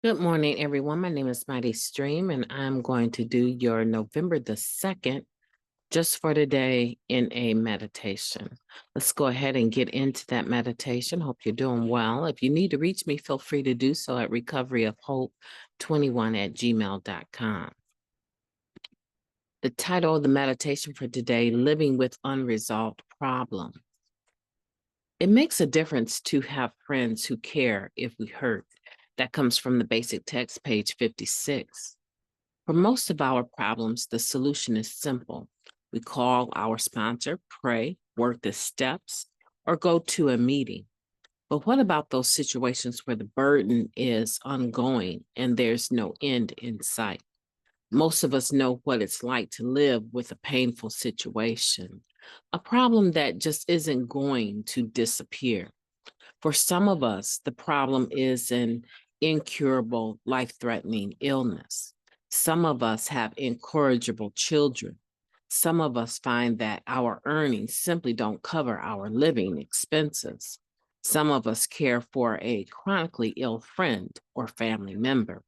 Good morning, everyone. My name is MightyStream, and I'm going to do your November the 2nd, just for today, in a meditation. Let's go ahead and get into that meditation. Hope you're doing well. If you need to reach me, feel free to do so at recoveryofhope21@gmail.com. The title of the meditation for today, Living with Unresolved Problems. It makes a difference to have friends who care if we hurt. That comes from the basic text, page 56. For most of our problems, the solution is simple. We call our sponsor, pray, work the steps, or go to a meeting. But what about those situations where the burden is ongoing and there's no end in sight? Most of us know what it's like to live with a painful situation, a problem that just isn't going to disappear. For some of us, the problem is an incurable, life-threatening illness. Some of us have incorrigible children. Some of us find that our earnings simply don't cover our living expenses. Some of us care for a chronically ill friend or family member.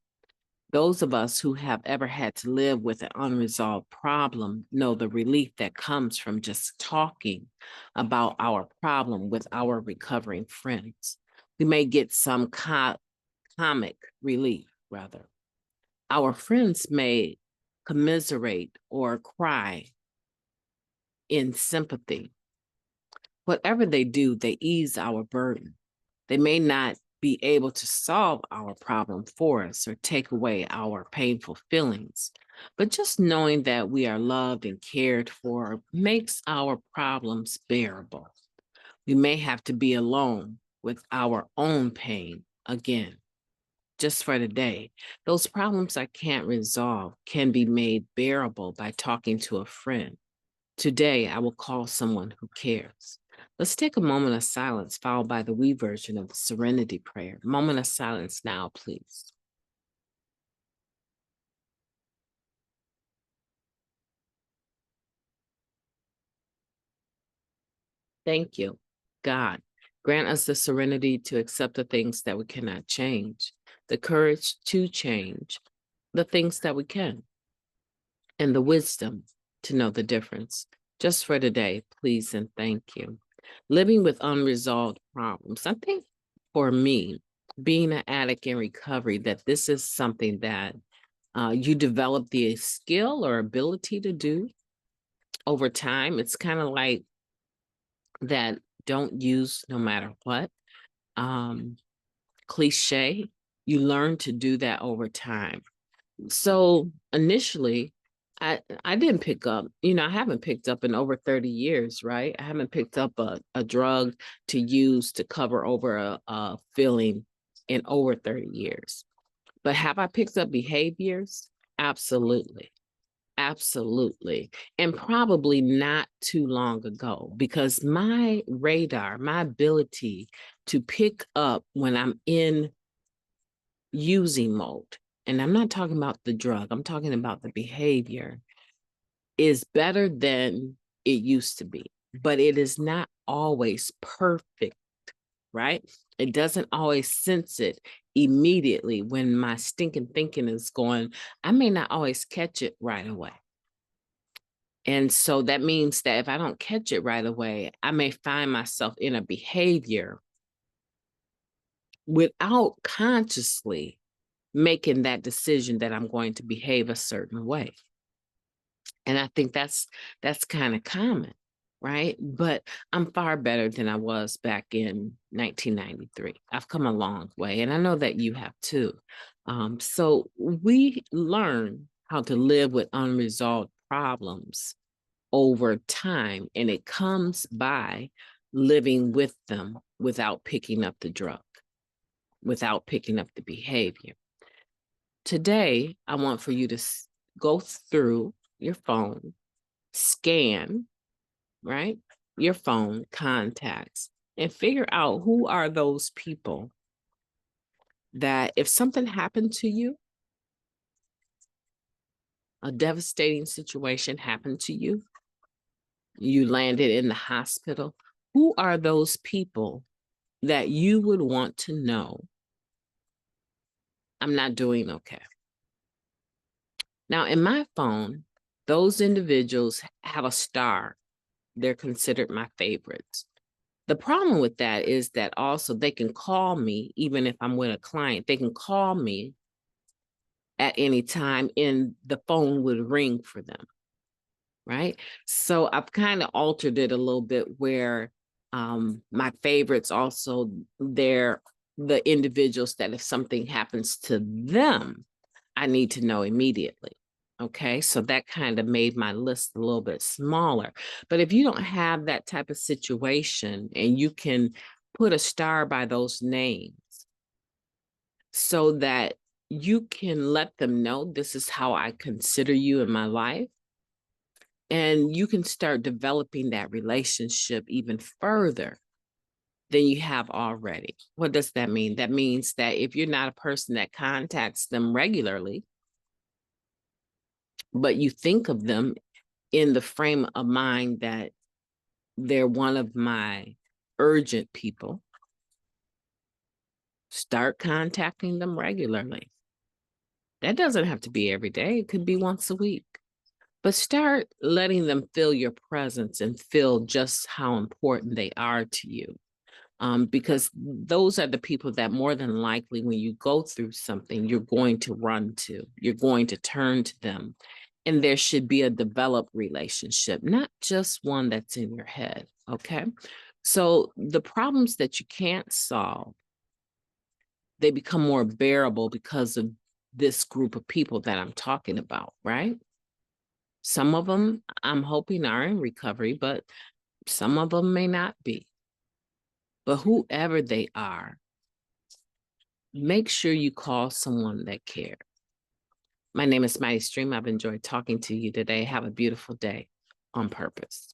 Those of us who have ever had to live with an unresolved problem know the relief that comes from just talking about our problem with our recovering friends. We may get some comic relief, rather. Our friends may commiserate or cry in sympathy. Whatever they do, they ease our burden. They may not be able to solve our problem for us or take away our painful feelings, but just knowing that we are loved and cared for makes our problems bearable. We may have to be alone with our own pain again. Just for today, those problems I can't resolve can be made bearable by talking to a friend. Today, I will call someone who cares. Let's take a moment of silence, followed by the we version of the Serenity Prayer. Moment of silence now, please. Thank you. God, grant us the serenity to accept the things that we cannot change, the courage to change the things that we can, and the wisdom to know the difference. Just for today, please and thank you. Living with unresolved problems. I think for me, being an addict in recovery, that this is something that you develop the skill or ability to do over time. It's kind of like that don't use no matter what. Um, Cliche, you learn to do that over time. So initially, I didn't pick up, I haven't picked up in over 30 years, right? I haven't picked up a drug to use to cover over a feeling in over 30 years. But have I picked up behaviors? Absolutely. Absolutely. And probably not too long ago, because my radar, my ability to pick up when I'm in using mode, and I'm not talking about the drug, I'm talking about the behavior, is better than it used to be. But it is not always perfect, right? It doesn't always sense it immediately when my stinking thinking is going. I may not always catch it right away. And so that means that if I don't catch it right away, I may find myself in a behavior without consciously making that decision that I'm going to behave a certain way. And I think that's kind of common, right? But I'm far better than I was back in 1993. I've come a long way, and I know that you have too. So we learn how to live with unresolved problems over time, and it comes by living with them without picking up the drug, without picking up the behavior. Today, I want for you to go through your phone, scan, right? Your phone contacts, and figure out who are those people that if something happened to you, a devastating situation happened to you, you landed in the hospital, who are those people that you would want to know I'm not doing okay. Now, in my phone, those individuals have a star. They're considered my favorites. The problem with that is that also they can call me, even if I'm with a client, they can call me at any time and the phone would ring for them, right? So I've kind of altered it a little bit where my favorites also, they're the individuals that if something happens to them, I need to know immediately. Okay, so that kind of made my list a little bit smaller. But if you don't have that type of situation and you can put a star by those names so that you can let them know this is how I consider you in my life, and you can start developing that relationship even further than you have already. What does that mean? That means that if you're not a person that contacts them regularly, but you think of them in the frame of mind that they're one of my urgent people, start contacting them regularly. That doesn't have to be every day. It could be once a week. But start letting them feel your presence and feel just how important they are to you. Because those are the people that more than likely, when you go through something, you're going to run to, you're going to turn to them. And there should be a developed relationship, not just one that's in your head. Okay. So the problems that you can't solve, they become more bearable because of this group of people that I'm talking about, right? Some of them I'm hoping are in recovery, but some of them may not be. But whoever they are, make sure you call someone that cares. My name is MightyStream. I've enjoyed talking to you today. Have a beautiful day on purpose.